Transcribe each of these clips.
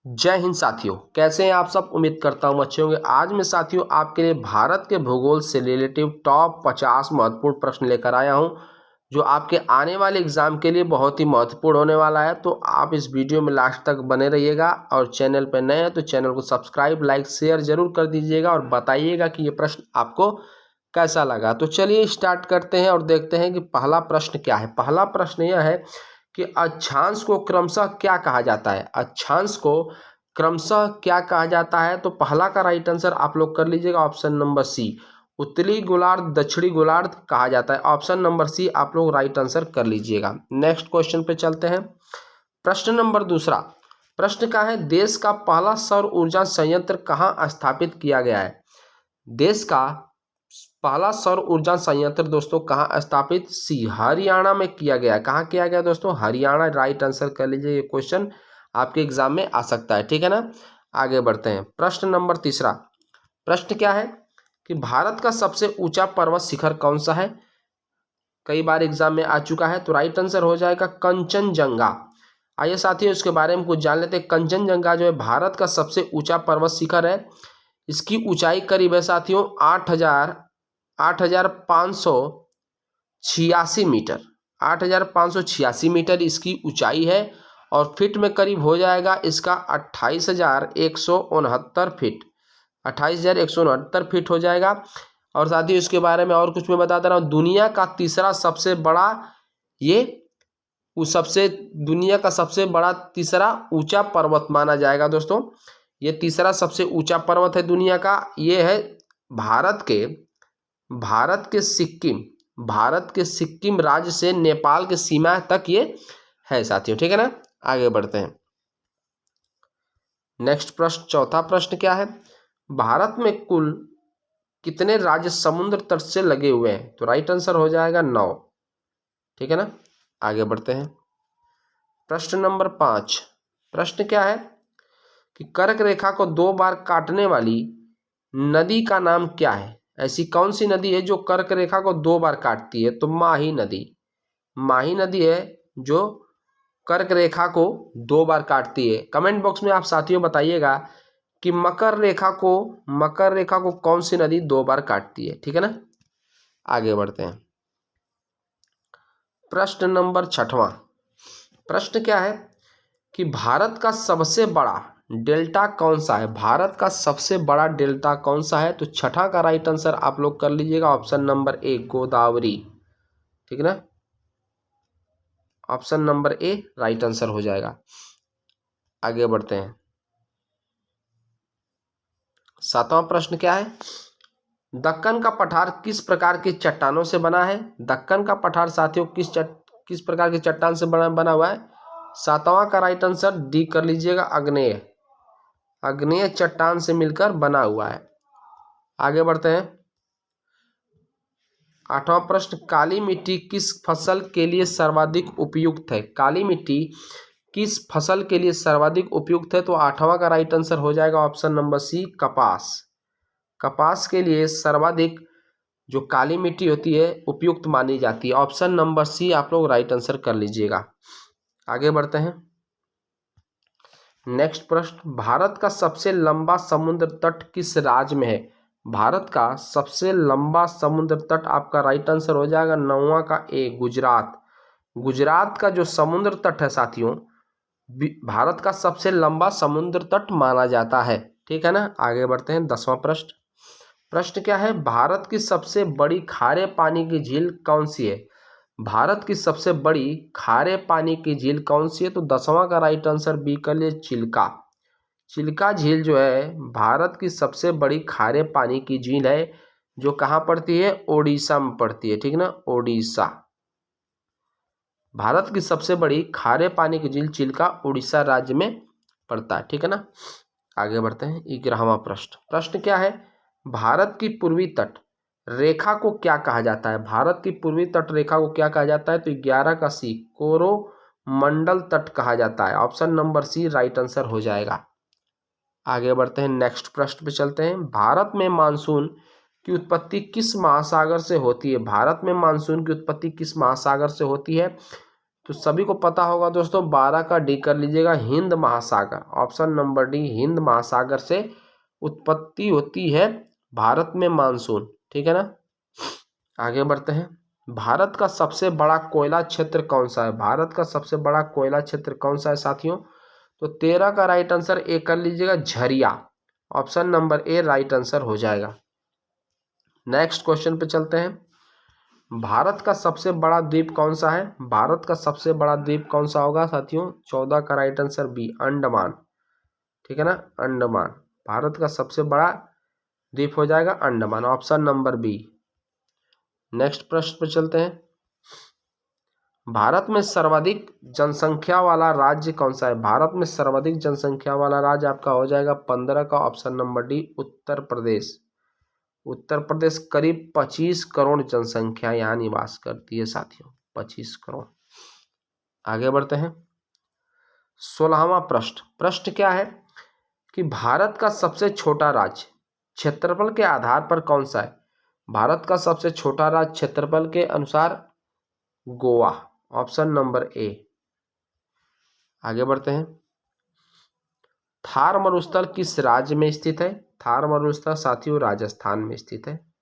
जय हिंद साथियों, कैसे हैं आप सब। उम्मीद करता हूँ अच्छे होंगे। आज मैं साथियों आपके लिए भारत के भूगोल से रिलेटिव टॉप 50 महत्वपूर्ण प्रश्न लेकर आया हूँ जो आपके आने वाले एग्जाम के लिए बहुत ही महत्वपूर्ण होने वाला है। तो आप इस वीडियो में लास्ट तक बने रहिएगा और चैनल पर नए हैं तो चैनल को सब्सक्राइब लाइक शेयर जरूर कर दीजिएगा और बताइएगा कि ये प्रश्न आपको कैसा लगा। तो चलिए स्टार्ट करते हैं और देखते हैं कि पहला प्रश्न क्या है। पहला प्रश्न यह है कि अक्षांश को क्रमशः क्या कहा जाता है। अक्षांश को क्रमशः क्या कहा जाता है। तो पहला का राइट आंसर आप लोग कर लीजिएगा ऑप्शन नंबर सी, उत्तरी गोलार्ध दक्षिणी गोलार्ध कहा जाता है। ऑप्शन नंबर सी आप लोग राइट आंसर कर लीजिएगा। नेक्स्ट क्वेश्चन पे चलते हैं। प्रश्न नंबर दूसरा, प्रश्न का है देश का पहला सौर ऊर्जा संयंत्र कहाँ स्थापित किया गया है। देश का पहला सौर ऊर्जा संयंत्र दोस्तों कहाँ स्थापित, सी हरियाणा में किया गया है। कहाँ किया गया दोस्तों, हरियाणा। राइट आंसर कर लीजिए, ये क्वेश्चन आपके एग्जाम में आ सकता है, ठीक है ना। आगे बढ़ते हैं। प्रश्न नंबर तीसरा, प्रश्न क्या है कि भारत का सबसे ऊंचा पर्वत शिखर कौन सा है। कई बार एग्जाम में आ चुका है। तो राइट आंसर हो जाएगा कंचनजंगा। आइए साथियों इसके बारे में कुछ जान लेते हैं। कंचनजंगा जो है भारत का सबसे ऊंचा पर्वत शिखर है। इसकी ऊंचाई करीब है साथियों 8,586 मीटर। 8,586 मीटर इसकी ऊंचाई है और फिट में करीब हो जाएगा इसका 28,169 फीट। 28,169 फीट हो जाएगा। और साथियों इसके बारे में और कुछ मैं बता दे रहा हूँ। दुनिया का तीसरा सबसे बड़ा दुनिया का सबसे बड़ा तीसरा ऊंचा पर्वत माना जाएगा दोस्तों। ये तीसरा सबसे ऊंचा पर्वत है दुनिया का। ये है भारत के सिक्किम राज्य से नेपाल के सीमा तक ये है साथियों, ठीक है ना। आगे बढ़ते हैं। नेक्स्ट प्रश्न, चौथा प्रश्न क्या है, भारत में कुल कितने राज्य समुद्र तट से लगे हुए हैं। तो राइट आंसर हो जाएगा 9, ठीक है ना। आगे बढ़ते हैं। प्रश्न नंबर 5, प्रश्न क्या है कि कर्क रेखा को 2 बार काटने वाली नदी का नाम क्या है। ऐसी कौन सी नदी है जो कर्क रेखा को 2 बार काटती है। तो माही नदी है जो कर्क रेखा को 2 बार काटती है। कमेंट बॉक्स में आप साथियों बताइएगा कि मकर रेखा को कौन सी नदी 2 बार काटती है, ठीक है ना। आगे बढ़ते हैं। प्रश्न नंबर 6वां, प्रश्न क्या है कि भारत का सबसे बड़ा डेल्टा कौन सा है। भारत का सबसे बड़ा डेल्टा कौन सा है। तो छठा का राइट आंसर आप लोग कर लीजिएगा ऑप्शन नंबर ए, गोदावरी, ठीक है ना। Option number A right answer हो जाएगा। आगे बढ़ते हैं। 7वां प्रश्न क्या है, दक्कन का पठार किस प्रकार की चट्टानों से बना है। दक्कन का पठार साथियों किस प्रकार की चट्टान से बना हुआ है। 7वां का राइट आंसर डी कर लीजिएगा, आग्नेय चट्टान से मिलकर बना हुआ है। आगे बढ़ते हैं। 8वां प्रश्न, काली मिट्टी किस फसल के लिए सर्वाधिक उपयुक्त है। काली मिट्टी किस फसल के लिए सर्वाधिक उपयुक्त है। तो 8वां का राइट आंसर हो जाएगा ऑप्शन नंबर सी, कपास के लिए सर्वाधिक जो काली मिट्टी होती है उपयुक्त मानी जाती है। ऑप्शन नंबर सी आप लोग राइट आंसर कर लीजिएगा। आगे बढ़ते हैं। नेक्स्ट प्रश्न, भारत का सबसे लंबा समुद्र तट किस राज्य में है। भारत का सबसे लंबा समुद्र तट आपका राइट आंसर हो जाएगा 9वां का ए, गुजरात का जो समुद्र तट है साथियों भारत का सबसे लंबा समुद्र तट माना जाता है, ठीक है ना। आगे बढ़ते हैं। 10वां प्रश्न क्या है, भारत की सबसे बड़ी खारे पानी की झील कौन सी है। भारत की सबसे बड़ी खारे पानी की झील कौन सी है। तो 10वां का राइट आंसर बी कर लिए, चिल्का झील जो है भारत की सबसे बड़ी खारे पानी की झील है जो कहाँ पड़ती है, ओडिशा में पड़ती है, ठीक ना। ओडिशा, भारत की सबसे बड़ी खारे पानी की झील चिल्का उड़ीसा राज्य में पड़ता है, ठीक है ना। आगे बढ़ते हैं। 11वां प्रश्न क्या है, भारत की पूर्वी तट रेखा को क्या कहा जाता है। भारत की पूर्वी तट रेखा को क्या कहा जाता है। तो 11 का सी, कोरोमंडल तट कहा जाता है। Option number C right answer हो जाएगा। आगे बढ़ते हैं। नेक्स्ट प्रश्न पे चलते हैं। भारत में मानसून की उत्पत्ति किस महासागर से होती है। भारत में मानसून की उत्पत्ति किस महासागर से होती है। तो सभी को पता होगा दोस्तों, 12 का डी कर लीजिएगा, हिंद महासागर। ऑप्शन नंबर डी, हिंद महासागर से उत्पत्ति होती है भारत में मानसून। ठीक है ना। आगे बढ़ते हैं। भारत का सबसे बड़ा कोयला क्षेत्र कौन सा है? भारत का सबसे बड़ा कोयला क्षेत्र कौन सा है साथियों? तो 13 का राइट आंसर ए कर लीजिएगा, Jharia. Option number A right answer हो जाएगा। नेक्स्ट क्वेश्चन पे चलते हैं। भारत का सबसे बड़ा द्वीप कौन सा है? भारत का सबसे बड़ा द्वीप कौन सा होगा साथियों? 14 का राइट आंसर बी, अंडमान। ठीक है ना, अंडमान। भारत का सबसे बड़ा द्वीप हो जाएगा Andaman, option number B. Next प्रश्न पे चलते हैं। भारत में सर्वाधिक जनसंख्या वाला राज्य कौन सा है? भारत में सर्वाधिक जनसंख्या वाला राज्य आपका हो जाएगा 15 का, option number D, Uttar Pradesh. Uttar Pradesh करीब 25 करोड़ जनसंख्या यहाँ निवास करती है साथियों, 25 करोड़। आगे बढ़ते हैं। 16वां प्रश्न क्या है कि भारत का सबसे छोटा राज्य क्षेत्रफल के आधार पर कौन सा है? भारत का सबसे छोटा राज्य क्षेत्रफल के अनुसार गोवा, ऑप्शन नंबर ए। आगे बढ़ते हैं। थार मरुस्थल किस राज्य में स्थित है? थार मरुस्थल साथियों राजस्थान में स्थित है।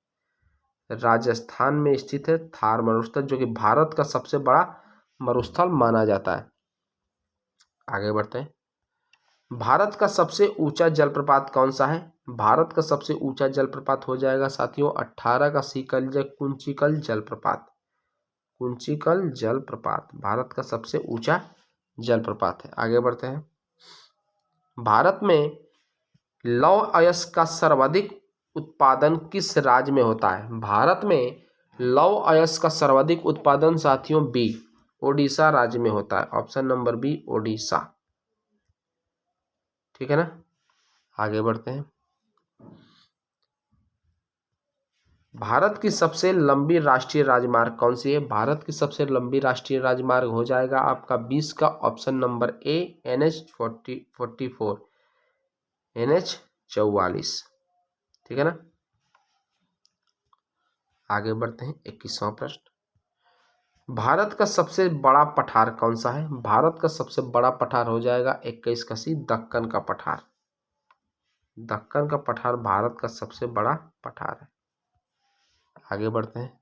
राजस्थान में स्थित है थार मरुस्थल, जो कि भारत का सबसे बड़ा मरुस्थल माना जाता है। आगे बढ़ते हैं। भारत का सबसे ऊंचा जलप्रपात कौन सा है? भारत का सबसे ऊंचा जलप्रपात हो जाएगा साथियों 18 का कुंचिकल जलप्रपात। कुंचिकल जलप्रपात भारत का सबसे ऊंचा जलप्रपात है। आगे बढ़ते हैं। भारत में लौह अयस्क का सर्वाधिक उत्पादन किस राज्य में होता है? भारत में लौह अयस्क का सर्वाधिक उत्पादन साथियों बी, ओडिशा राज्य में होता है, ऑप्शन नंबर बी, ओडिशा। ठीक है ना। आगे बढ़ते हैं। भारत की सबसे लंबी राष्ट्रीय राजमार्ग कौन सी है? भारत की सबसे लंबी राष्ट्रीय राजमार्ग हो जाएगा आपका 20 का, option number A, NH44, NH44। ठीक है ना। आगे बढ़ते हैं। 21वां प्रश्न। भारत का सबसे बड़ा पठार कौन सा है? भारत का सबसे बड़ा पठार हो जाएगा 21 का सी, दक्कन का पठार। दक्कन का पठार भारत का सबसे बड़ा पठार है। आगे बढ़ते हैं।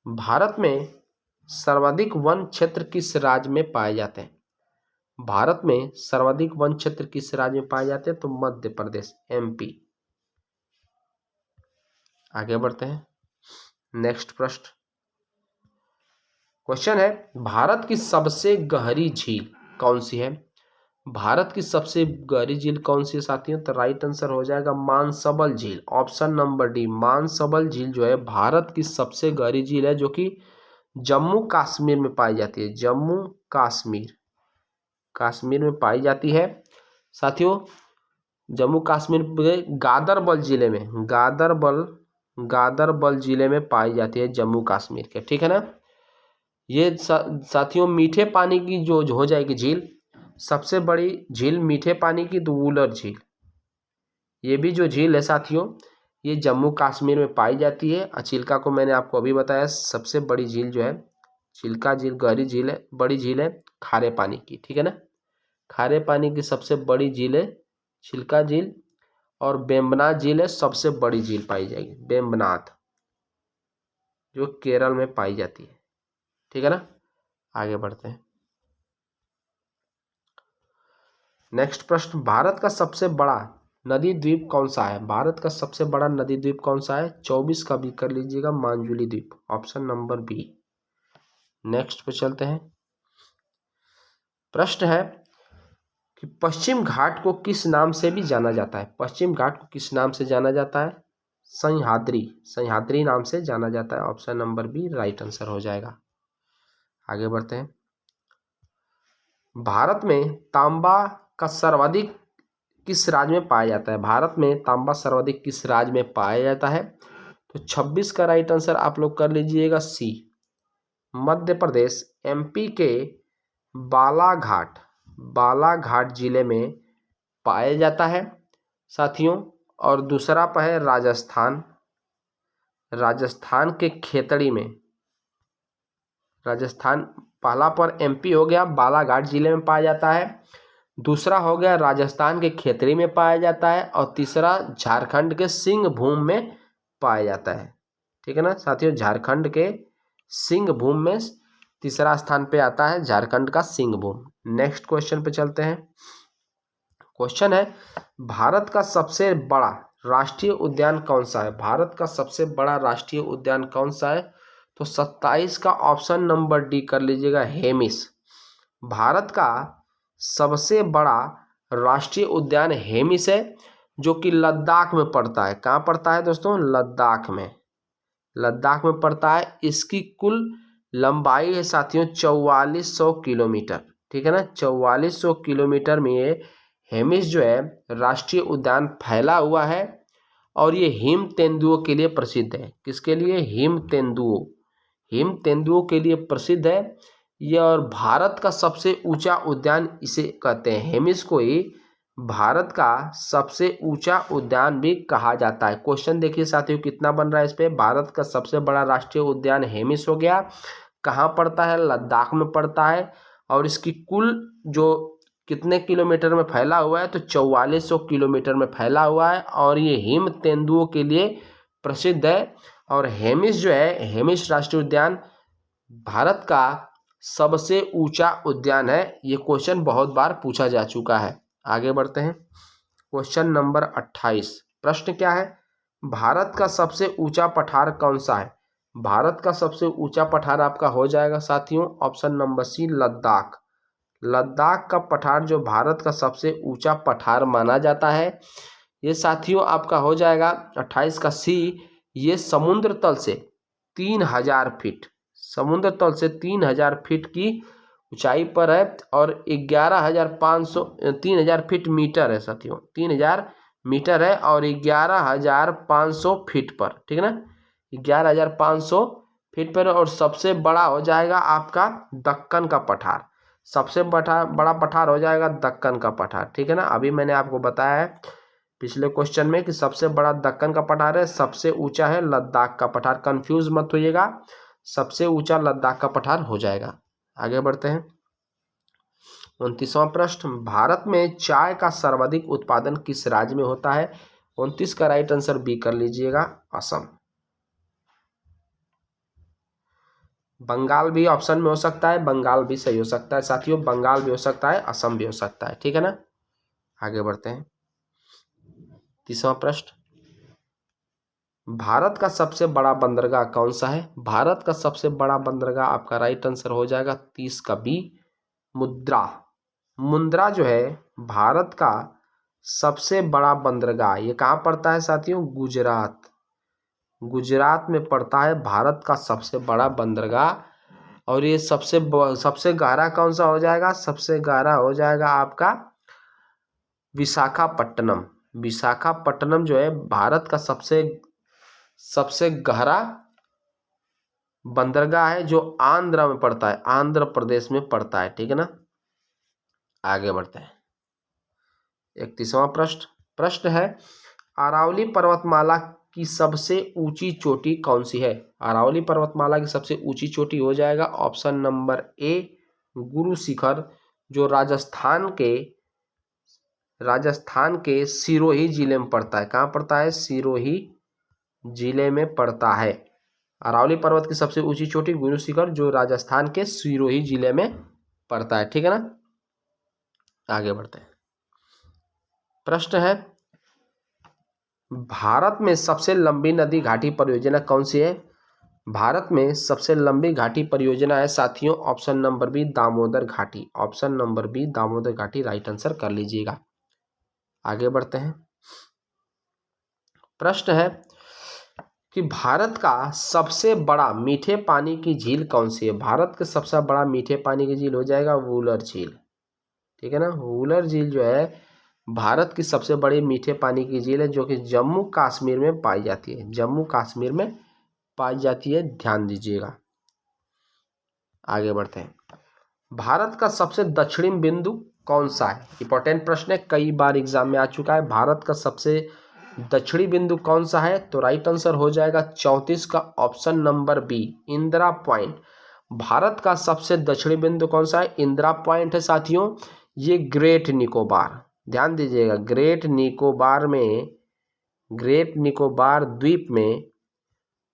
भारत में सर्वाधिक वन क्षेत्र किस राज्य में पाए जाते हैं? भारत में सर्वाधिक वन क्षेत्र किस राज्य में पाए जाते हैं? तो मध्य प्रदेश, MP। आगे बढ़ते हैं। नेक्स्ट प्रश्न क्वेश्चन है, भारत की सबसे गहरी झील कौन सी है? भारत की सबसे गहरी झील कौन सी है साथियों? तो राइट आंसर हो जाएगा मानसबल झील, ऑप्शन नंबर डी। मानसबल झील जो है भारत की सबसे गहरी झील है, जो कि जम्मू कश्मीर में पाई जाती है। जम्मू कश्मीर में पाई जाती है साथियों। जम्मू कश्मीर के गादरबल जिले में, गादरबल जिले में पाई जाती है जम्मू कश्मीर के। ठीक है ना। ये साथियों मीठे पानी की जो हो जाएगी झील, सबसे बड़ी झील मीठे पानी की तो वुलर झील। ये भी जो झील है साथियों, ये जम्मू कश्मीर में पाई जाती है। चिल्का को मैंने आपको अभी बताया, सबसे बड़ी झील जो है चिल्का झील, गहरी झील है, बड़ी झील है खारे पानी की। ठीक है ना। खारे पानी की सबसे बड़ी झील है चिल्का झील, और वेम्बनाथ झील है सबसे बड़ी झील पाई जाएगी, वेम्बनाथ, जो केरल में पाई जाती है। ठीक है ना। आगे बढ़ते हैं। नेक्स्ट प्रश्न, भारत का सबसे बड़ा नदी द्वीप कौन सा है? भारत का सबसे बड़ा नदी द्वीप कौन सा है? 24 का भी कर लीजिएगा, मांजुली द्वीप, ऑप्शन नंबर बी। नेक्स्ट पे चलते हैं। प्रश्न है कि पश्चिम घाट को किस नाम से भी जाना जाता है? पश्चिम घाट को किस नाम से जाना जाता है? सह्याद्री नाम से जाना जाता है, option number B right answer हो जाएगा। आगे बढ़ते हैं। भारत में तांबा का सर्वाधिक किस राज्य में पाया जाता है? भारत में तांबा सर्वाधिक किस राज्य में पाया जाता है? तो 26 का राइट आंसर आप लोग कर लीजिएगा सी, मध्य प्रदेश, MP के बालाघाट जिले में पाया जाता है साथियों। और दूसरा पर है राजस्थान के खेतड़ी में राजस्थान। पहला पर एमपी हो गया, बालाघाट जिले में पाया जाता है। दूसरा हो गया राजस्थान के खेतड़ी में पाया जाता है। और तीसरा झारखंड के सिंहभूम में पाया जाता है। ठीक है ना साथियों, झारखंड के सिंहभूम में तीसरा स्थान पे आता है, झारखंड का सिंहभूम। नेक्स्ट क्वेश्चन पे चलते हैं। क्वेश्चन है, भारत का सबसे बड़ा राष्ट्रीय उद्यान कौन सा है? भारत का सबसे बड़ा राष्ट्रीय उद्यान कौन सा है? तो 27 का ऑप्शन नंबर डी कर लीजिएगा, हेमिस। भारत का सबसे बड़ा राष्ट्रीय उद्यान हेमिस है, जो कि लद्दाख में पड़ता है। कहाँ पड़ता है दोस्तों? लद्दाख में। लद्दाख में पड़ता है। इसकी कुल लंबाई है साथियों 4400 किलोमीटर। ठीक है ना, 4400 किलोमीटर में ये हेमिस जो है राष्ट्रीय उद्यान फैला हुआ है। और ये हिम तेंदुओं के लिए प्रसिद्ध है। किसके लिए? हिम तेंदुओं। हिम तेंदुओं के लिए प्रसिद्ध है ये। और भारत का सबसे ऊंचा उद्यान इसे कहते हैं, हेमिस को ही भारत का सबसे ऊंचा उद्यान भी कहा जाता है। क्वेश्चन देखिए साथियों कितना बन रहा है इस पे। भारत का सबसे बड़ा राष्ट्रीय उद्यान हेमिस हो गया। कहाँ पड़ता है? लद्दाख में पड़ता है। और इसकी कुल जो कितने किलोमीटर में फैला हुआ है? तो 4400 किलोमीटर में फैला हुआ है। और ये हिम तेंदुओं के लिए प्रसिद्ध है। और हेमिस जो है, हेमिस राष्ट्रीय उद्यान भारत का सबसे ऊंचा उद्यान है। ये क्वेश्चन बहुत बार पूछा जा चुका है। आगे बढ़ते हैं। Question number 28। प्रश्न क्या है? भारत का सबसे ऊंचा पठार कौन सा है? भारत का सबसे ऊंचा पठार आपका हो जाएगा साथियों option number C, Ladakh. Ladakh का पठार जो भारत का सबसे ऊंचा पठार माना जाता है, ये साथियों आपका हो जाएगा 28 का सी। ये समुद्र तल से 3000 फीट, समुद्र तल से 3000 फीट की ऊंचाई पर है। और 3000 फीट मीटर है साथियों, 3000 मीटर है। और 11500 फीट पर, ठीक है ना, 11500 फीट पर। और सबसे बड़ा हो जाएगा आपका दक्कन का पठार। सबसे बड़ा पठार हो जाएगा दक्कन का पठार। ठीक है ना, अभी मैंने आपको बताया है पिछले क्वेश्चन में कि सबसे बड़ा दक्कन का पठार है, सबसे ऊंचा है लद्दाख का पठार। कंफ्यूज मत होइएगा, सबसे ऊंचा लद्दाख का पठार हो जाएगा। आगे बढ़ते हैं। 29वां प्रश्न, भारत में चाय का सर्वाधिक उत्पादन किस राज्य में होता है? 29 का राइट आंसर बी कर लीजिएगा, असम। बंगाल भी ऑप्शन में हो सकता है, बंगाल भी सही हो सकता है साथियों, बंगाल भी हो सकता है, असम भी हो सकता है। ठीक है ना, आगे बढ़ते हैं। 30वां प्रश्न, भारत का सबसे बड़ा बंदरगाह कौन सा है? भारत का सबसे बड़ा बंदरगाह आपका राइट आंसर हो जाएगा 30 का बी, मुंद्रा। मुंद्रा जो है भारत का सबसे बड़ा बंदरगाह, ये कहाँ पड़ता है साथियों? गुजरात। गुजरात में पड़ता है भारत का सबसे बड़ा बंदरगाह। और ये सबसे गहरा कौन सा हो जाएगा? सबसे गहरा हो जाएगा आपका विशाखापट्टनम। विशाखापट्टनम जो है भारत का सबसे गहरा बंदरगाह है, जो आंध्र में पड़ता है, आंध्र प्रदेश में पड़ता है। ठीक है ना, आगे बढ़ते हैं। 31वां प्रश्न है, अरावली पर्वतमाला की सबसे ऊंची चोटी कौन सी है? अरावली पर्वतमाला की सबसे ऊंची चोटी हो जाएगा option number A, Guru Shikhar, जो राजस्थान के सिरोही जिले में पड़ता है। कहाँ पड़ता है? सिरोही जिले में पड़ता है। अरावली पर्वत की सबसे ऊंची चोटी गुरु शिखर, जो राजस्थान के सिरोही जिले में पड़ता है। ठीक है ना, आगे बढ़ते हैं। प्रश्न है, भारत में सबसे लंबी नदी घाटी परियोजना कौन सी है? भारत में सबसे लंबी घाटी परियोजना है साथियों ऑप्शन नंबर बी, दामोदर घाटी। ऑप्शन नंबर बी, दामोदर घाटी राइट आंसर कर लीजिएगा। आगे बढ़ते हैं। प्रश्न है कि भारत का सबसे बड़ा मीठे पानी की झील कौन सी है? भारत का सबसे बड़ा मीठे पानी की झील हो जाएगा वूलर झील। ठीक है ना, वूलर झील जो है भारत की सबसे बड़ी मीठे पानी की झील है, जो कि जम्मू कश्मीर में पाई जाती है। जम्मू कश्मीर में पाई जाती है, ध्यान दीजिएगा। आगे बढ़ते हैं। भारत का सबसे दक्षिणी बिंदु कौन सा है? इंपॉर्टेंट प्रश्न है, कई बार एग्जाम में आ चुका है। भारत का सबसे दक्षिणी बिंदु कौन सा है? तो राइट आंसर हो जाएगा 34 का option number B, Indira Point. Bharat का सबसे दक्षिणी बिंदु कौन सा है? इंदिरा पॉइंट है साथियों। ये ग्रेट निकोबार, ध्यान दीजिएगा, ग्रेट निकोबार द्वीप में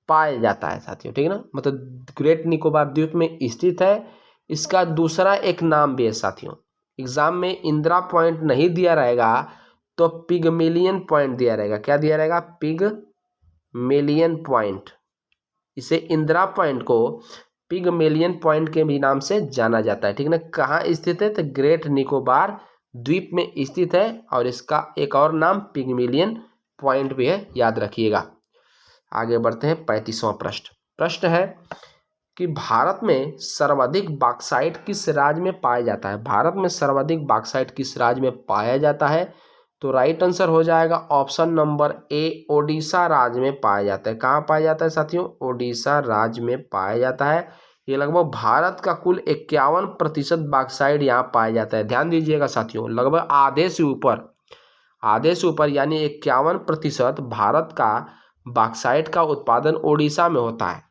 पाया जाता है साथियों, ठीक है ना, मतलब ग्रेट निकोबार द्वीप में स्थित है। इसका दूसरा एक नाम भी है साथियों। एग्जाम में इंदिरा पॉइंट नहीं दिया रहेगा तो पिगमेलियन पॉइंट दिया रहेगा। क्या दिया रहेगा? Pygmalion point. इसे इंदिरा पॉइंट को पिगमेलियन पॉइंट के भी नाम से जाना जाता है, ठीक है ना। कहाँ स्थित है? तो ग्रेट निकोबार द्वीप में स्थित है और इसका एक और नाम पिगमेलियन पॉइंट भी है, याद रखिएगा। आगे बढ़ते हैं 35वां प्रश्न। प्रश्न है कि भारत में सर्वाधिक बॉक्साइट किस राज्य में पाया जाता है? भारत में सर्वाधिक बॉक्साइट किस राज्य में पाया जाता है? तो राइट आंसर हो जाएगा ऑप्शन नंबर ए, ओडिशा राज्य में पाया जाता है। कहाँ पाया जाता है साथियों? ओडिशा राज्य में पाया जाता है। ये लगभग भारत का कुल 51% बॉक्साइट यहाँ पाया जाता है। ध्यान दीजिएगा साथियों, लगभग आधे से ऊपर यानी 51% भारत का बॉक्साइट का उत्पादन ओडिशा में होता है,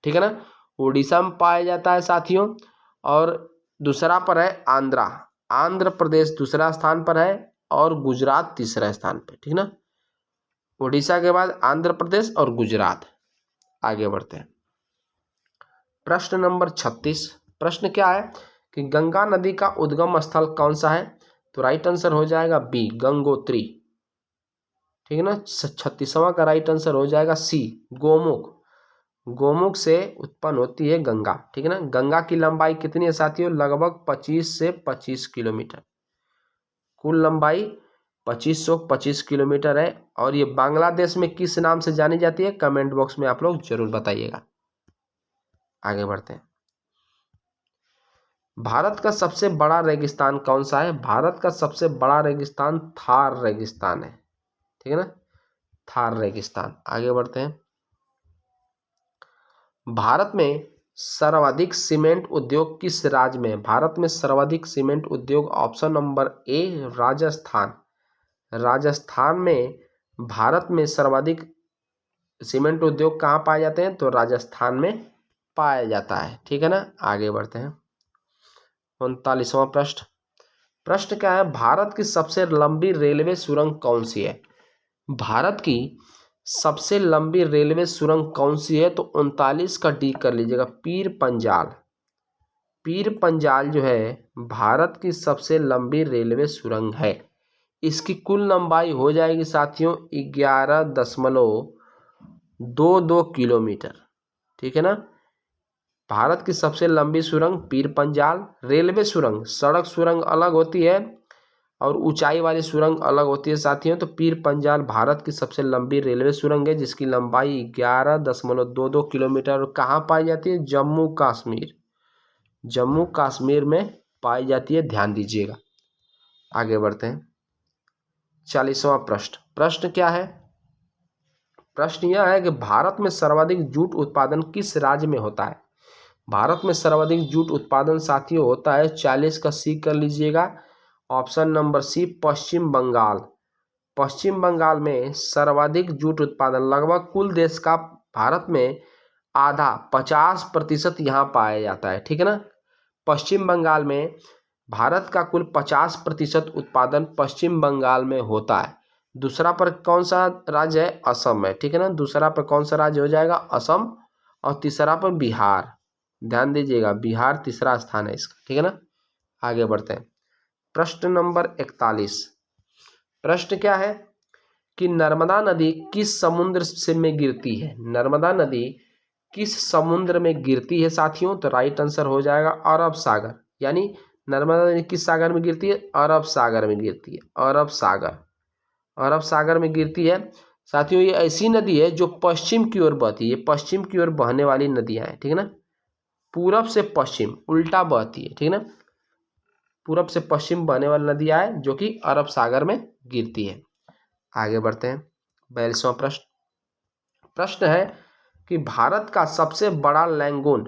ठीक है ना। ओडिशा में पाया जाता है साथियों। और दूसरा पर है आंध्र प्रदेश दूसरा स्थान पर है और गुजरात तीसरा स्थान पर, ठीक ना। ओडिशा के बाद आंध्र प्रदेश और गुजरात। आगे बढ़ते हैं प्रश्न नंबर 36। प्रश्न क्या है कि गंगा नदी का उद्गम स्थल कौन सा है? तो राइट आंसर हो जाएगा बी, गंगोत्री, ठीक है ना। 36वां का राइट आंसर हो जाएगा सी, गोमुख से उत्पन्न होती है गंगा, ठीक है ना। गंगा की लंबाई कितनी है साथियों? लगभग 25 से 25 किलोमीटर। कुल लंबाई 2525 किलोमीटर है। और ये बांग्लादेश में किस नाम से जानी जाती है? कमेंट बॉक्स में आप लोग जरूर बताइएगा। आगे बढ़ते हैं। भारत का सबसे बड़ा रेगिस्तान कौन सा है? भारत का सबसे बड़ा रेगिस्तान थार रेगिस्तान है, ठीक है ना, थार रेगिस्तान। आगे बढ़ते हैं। भारत में सर्वाधिक सीमेंट उद्योग किस राज्य में? भारत में सर्वाधिक सीमेंट उद्योग ऑप्शन नंबर ए, राजस्थान में भारत में सर्वाधिक सीमेंट उद्योग कहाँ पाए जाते हैं? तो राजस्थान में पाया जाता है, ठीक है ना। आगे बढ़ते हैं 39वां प्रश्न। प्रश्न क्या है? भारत की सबसे लंबी रेलवे सुरंग कौन सी है? भारत की सबसे लंबी रेलवे सुरंग कौन सी है? तो 39 का डी कर लीजिएगा, पीर पंजाल जो है भारत की सबसे लंबी रेलवे सुरंग है। इसकी कुल लंबाई हो जाएगी साथियों 11.22 किलोमीटर, ठीक है ना। भारत की सबसे लंबी सुरंग पीर पंजाल। रेलवे सुरंग, सड़क सुरंग अलग होती है और ऊंचाई वाली सुरंग अलग होती है साथियों। तो पीर पंजाल भारत की सबसे लंबी रेलवे सुरंग है जिसकी लंबाई 11.22 किलोमीटर। और कहाँ पाई जाती है? जम्मू कश्मीर में पाई जाती है, ध्यान दीजिएगा। आगे बढ़ते हैं 40वां प्रश्न। प्रश्न क्या है? प्रश्न यह है कि भारत में सर्वाधिक जूट उत्पादन किस राज्य में होता है? भारत में सर्वाधिक जूट उत्पादन साथियों होता है 40 का सी कर लीजिएगा, ऑप्शन नंबर सी, पश्चिम बंगाल। पश्चिम बंगाल में सर्वाधिक जूट उत्पादन, लगभग कुल देश का भारत में आधा 50% यहाँ पाया जाता है, ठीक है ना। पश्चिम बंगाल में भारत का कुल 50% उत्पादन पश्चिम बंगाल में होता है। दूसरा पर कौन सा राज्य है? असम है, ठीक है ना। दूसरा पर कौन सा राज्य हो जाएगा? असम। और तीसरा पर बिहार, ध्यान दीजिएगा, बिहार तीसरा स्थान है इसका, ठीक है ना। आगे बढ़ते हैं प्रश्न नंबर 41। प्रश्न क्या है कि नर्मदा नदी किस समुद्र से में गिरती है? नर्मदा नदी किस समुद्र में गिरती है साथियों? तो राइट आंसर हो जाएगा अरब सागर। यानी नर्मदा नदी किस सागर में गिरती है? अरब सागर में गिरती है, अरब सागर में गिरती है साथियों। ये ऐसी नदी है जो पश्चिम की ओर बहती है, पश्चिम की ओर बहने वाली नदियां हैं, ठीक है ना। पूरब से पश्चिम उल्टा बहती है, ठीक है ना। पूरब से पश्चिम बहने वाली नदियां है जो कि अरब सागर में गिरती है। आगे बढ़ते हैं 42वां प्रश्न। प्रश्न है कि भारत का सबसे बड़ा लैंगून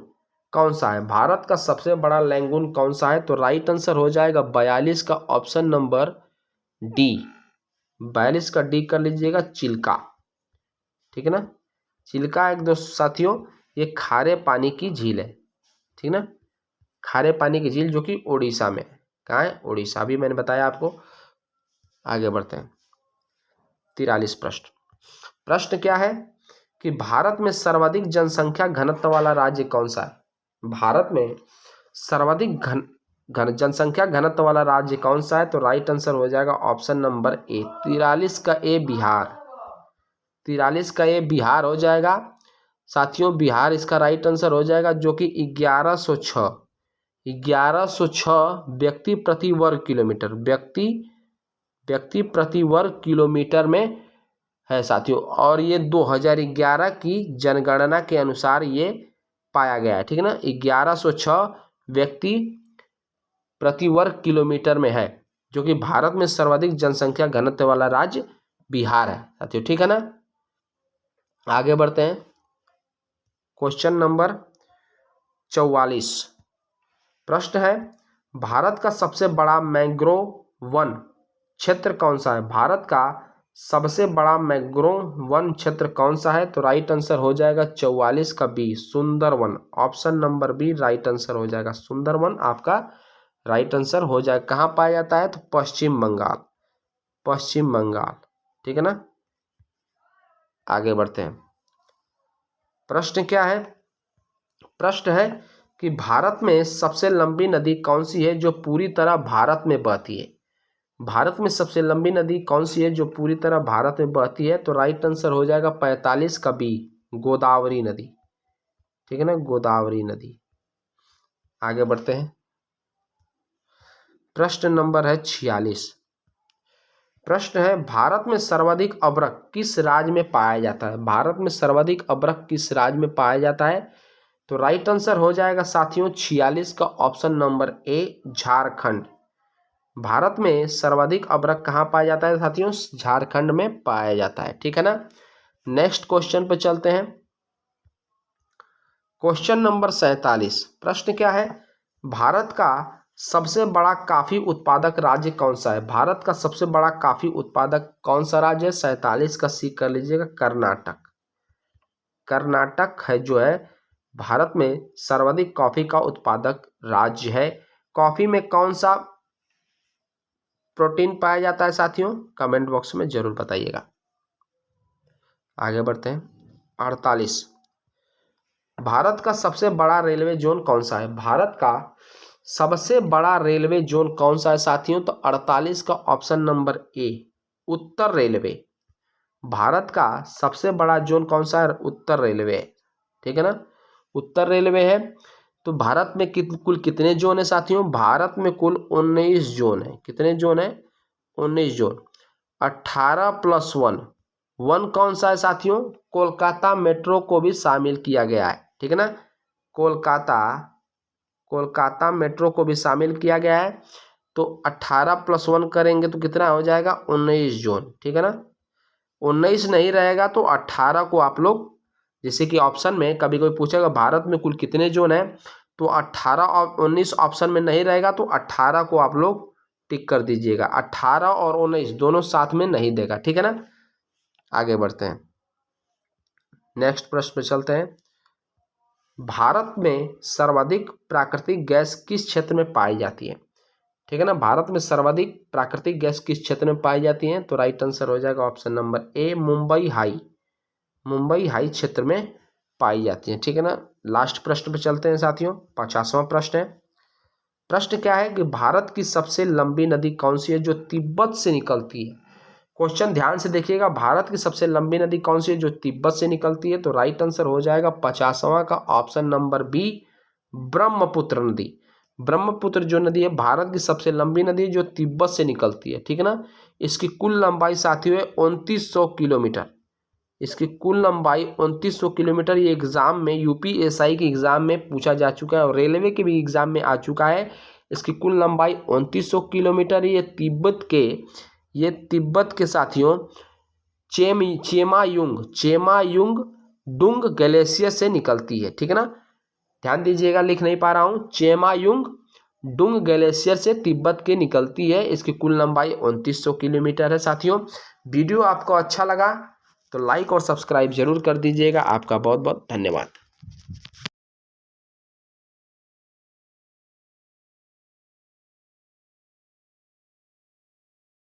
कौन सा है? भारत का सबसे बड़ा लैंगून कौन सा है? तो राइट आंसर हो जाएगा 42 का ऑप्शन नंबर डी, 42 का डी कर लीजिएगा, चिल्का, ठीक है ना। चिल्का एक दोस्त साथियों ये खारे पानी की झील है, ठीक ना। खारे पानी की झील जो कि ओडिशा में, कहाँ है, ओडिशा, भी मैंने बताया आपको। आगे बढ़ते हैं। 43 प्रश्न क्या है कि भारत में सर्वाधिक जनसंख्या घनत्व वाला राज्य कौन सा है। भारत में सर्वाधिक जनसंख्या घनत्व वाला राज्य कौन सा है, तो राइट आंसर हो जाएगा ऑप्शन नंबर ए, 43 का ए बिहार। 43 का ए बिहार हो जाएगा साथियों, बिहार इसका राइट आंसर हो जाएगा, जो कि 1106 व्यक्ति प्रति वर्ग किलोमीटर, व्यक्ति प्रति वर्ग किलोमीटर में है साथियों। और ये 2011 की जनगणना के अनुसार ये पाया गया है, ठीक है ना। 1106 व्यक्ति प्रति वर्ग किलोमीटर में है, जो कि भारत में सर्वाधिक जनसंख्या घनत्व वाला राज्य बिहार है साथियों, ठीक है ना। आगे बढ़ते हैं। क्वेश्चन नंबर 44 प्रश्न है, भारत का सबसे बड़ा मैंग्रोव वन क्षेत्र कौन सा है। भारत का सबसे बड़ा मैंग्रोव वन क्षेत्र कौन सा है, तो राइट आंसर हो जाएगा 44 का B, Sundarban. Option number B right answer हो जाएगा, सुंदरवन आपका राइट आंसर हो जाएगा। कहाँ पाया जाता है, तो पश्चिम बंगाल, ठीक है ना। आगे बढ़ते हैं। प्रश्न क्या है, प्रश्न है कि भारत में सबसे लंबी नदी कौन सी है जो पूरी तरह भारत में बहती है। भारत में सबसे लंबी नदी कौन सी है जो पूरी तरह भारत में बहती है, तो राइट आंसर हो जाएगा 45 का बी, गोदावरी नदी, ठीक है ना, गोदावरी नदी। आगे बढ़ते हैं। प्रश्न नंबर है 46। प्रश्न है, भारत में सर्वाधिक अभ्रक किस राज्य में पाया जाता है। भारत में सर्वाधिक अभ्रक किस राज्य में पाया जाता है, तो राइट आंसर हो जाएगा साथियों 46 का option number A, Jharkhand. Bharat में सर्वाधिक अभ्रक कहाँ पाया जाता है साथियों, झारखंड में पाया जाता है, ठीक है ना। नेक्स्ट क्वेश्चन पे चलते हैं। क्वेश्चन नंबर 47 प्रश्न क्या है, भारत का सबसे बड़ा कॉफी उत्पादक राज्य कौन सा है। भारत का सबसे बड़ा कॉफी उत्पादक कौन सा राज्य है, 47 का सी कर लीजिएगा, कर्नाटक है जो है भारत में सर्वाधिक कॉफी का उत्पादक राज्य है। कॉफी में कौन सा प्रोटीन पाया जाता है साथियों, कमेंट बॉक्स में जरूर बताइएगा। आगे बढ़ते हैं। 48 भारत का सबसे बड़ा रेलवे जोन कौन सा है। भारत का सबसे बड़ा रेलवे जोन कौन सा है साथियों, तो 48 का option number A, Uttar railway. Bharat का सबसे बड़ा जोन कौन सा है, उत्तर रेलवे, ठीक है ना, उत्तर रेलवे है। तो भारत में कुल कितने जोन है साथियों, भारत में कुल 19 जोन है। कितने जोन है, 19 जोन। 18 प्लस 1 कौन सा है साथियों, कोलकाता मेट्रो को भी शामिल किया गया है, ठीक है ना, कोलकाता मेट्रो को भी शामिल किया गया है। तो 18 प्लस 1 करेंगे तो कितना हो जाएगा, 19 जोन, ठीक है ना। 19 नहीं रहेगा तो 18 को आप लोग, जैसे कि ऑप्शन में कभी कोई पूछेगा भारत में कुल कितने जोन है, तो 18 और 19 ऑप्शन में नहीं रहेगा तो 18 को आप लोग टिक कर दीजिएगा। 18 और 19 दोनों साथ में नहीं देगा, ठीक है ना। आगे बढ़ते हैं। नेक्स्ट प्रश्न पे चलते हैं। भारत में सर्वाधिक प्राकृतिक गैस किस क्षेत्र में पाई जाती है, ठीक है ना। भारत में सर्वाधिक प्राकृतिक गैस किस क्षेत्र में पाई जाती है, तो राइट आंसर हो जाएगा option number A, Mumbai high क्षेत्र में पाई जाती है, ठीक है ना। लास्ट प्रश्न पे चलते हैं साथियों। 50वां प्रश्न है। प्रश्न क्या है कि भारत की सबसे लंबी नदी कौन सी है जो तिब्बत से निकलती है। क्वेश्चन ध्यान से देखिएगा, भारत की सबसे लंबी नदी कौन सी है जो तिब्बत से निकलती है, तो राइट आंसर हो जाएगा 50वां का ऑप्शन नंबर बी, ब्रह्मपुत्र नदी। ब्रह्मपुत्र जो नदी है भारत की सबसे लंबी नदी जो तिब्बत से निकलती है, ठीक है ना। इसकी कुल लंबाई साथियों है 2900 किलोमीटर। इसकी कुल लंबाई 2900 किलोमीटर। ये एग्जाम में यूपीएसआई के एग्जाम में पूछा जा चुका है और रेलवे के भी एग्जाम में आ चुका है। इसकी कुल लंबाई 2900 किलोमीटर। ये तिब्बत के साथियों चेमायुंग डुंग ग्लेशियर से निकलती है, ठीक है ना। ध्यान दीजिएगा, लिख नहीं पा रहा हूँ, चेमायुंग डुंग ग्लेशियर से तिब्बत के निकलती है। इसकी कुल लंबाई 2900 किलोमीटर है साथियों। वीडियो आपको अच्छा लगा तो लाइक और सब्सक्राइब जरूर कर दीजिएगा। आपका बहुत बहुत धन्यवाद।